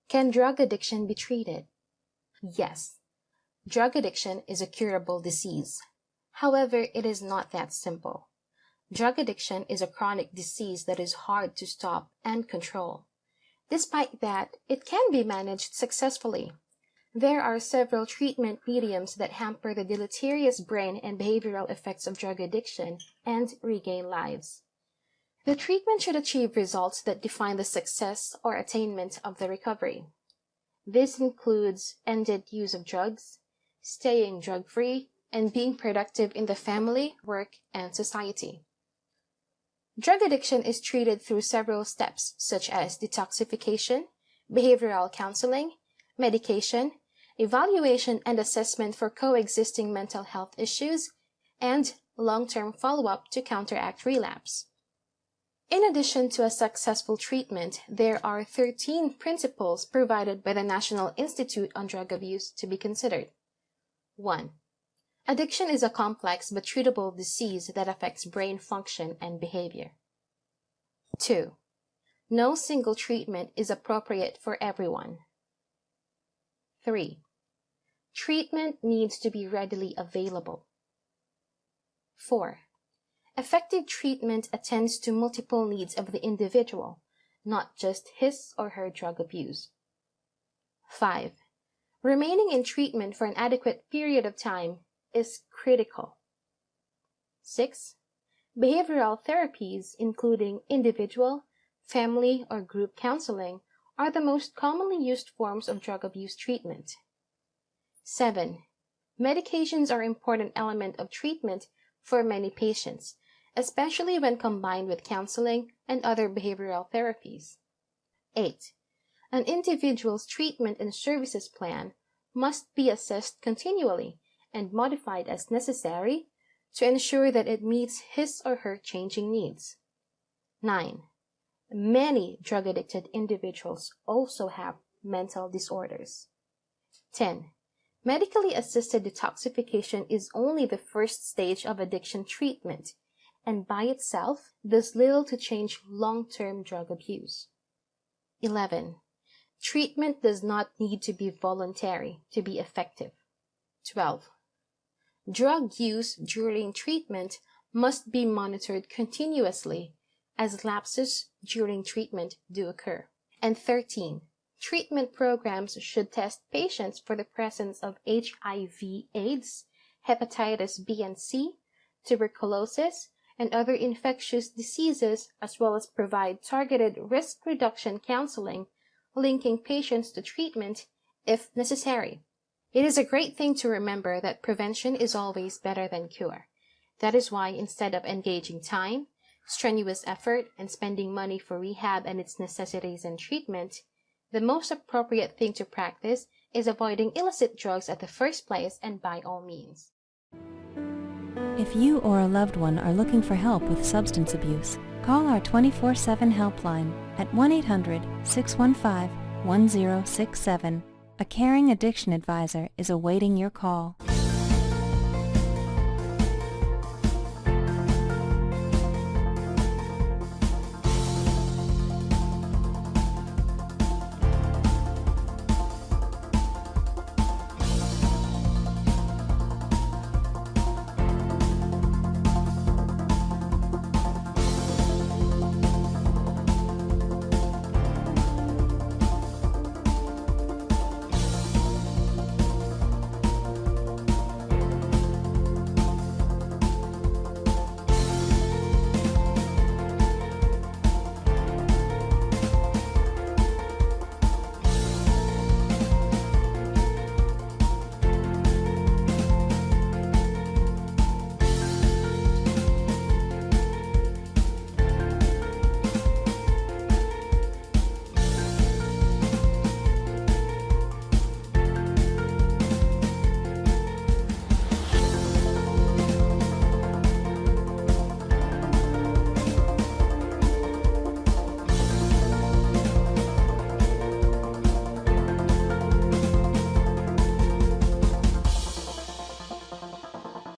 Can drug addiction be treated? Yes. Drug addiction is a curable disease. However, it is not that simple. Drug addiction is a chronic disease that is hard to stop and control. Despite that, it can be managed successfully. There are several treatment mediums that hamper the deleterious brain and behavioral effects of drug addiction and regain lives. The treatment should achieve results that define the success or attainment of the recovery. This includes ended use of drugs, staying drug-free, and being productive in the family, work, and society. Drug addiction is treated through several steps such as detoxification, behavioral counseling, medication, evaluation and assessment for coexisting mental health issues, and long-term follow-up to counteract relapse. In addition to a successful treatment, there are 13 principles provided by the National Institute on Drug Abuse to be considered. 1. Addiction is a complex but treatable disease that affects brain function and behavior. 2. No single treatment is appropriate for everyone. 3. Treatment needs to be readily available. 4. Effective treatment attends to multiple needs of the individual, not just his or her drug abuse. 5. Remaining in treatment for an adequate period of time is critical. 6. Behavioral therapies, including individual, family, or group counseling, are the most commonly used forms of drug abuse treatment. 7. Medications are an important element of treatment for many patients, especially when combined with counseling and other behavioral therapies. 8. An individual's treatment and services plan must be assessed continually and modified as necessary to ensure that it meets his or her changing needs. 9. Many drug-addicted individuals also have mental disorders. 10. Medically assisted detoxification is only the first stage of addiction treatment, and by itself does little to change long-term drug abuse. 11. Treatment does not need to be voluntary to be effective. 12. Drug use during treatment must be monitored continuously, as lapses during treatment do occur. And 13. Treatment programs should test patients for the presence of HIV/AIDS, hepatitis B and C, tuberculosis, and other infectious diseases, as well as provide targeted risk reduction counseling, linking patients to treatment if necessary. It is a great thing to remember that prevention is always better than cure. That is why instead of engaging time, strenuous effort, and spending money for rehab and its necessities and treatment, the most appropriate thing to practice is avoiding illicit drugs at the first place and by all means. If you or a loved one are looking for help with substance abuse, call our 24/7 helpline at 1-800-615-1067. A caring addiction advisor is awaiting your call.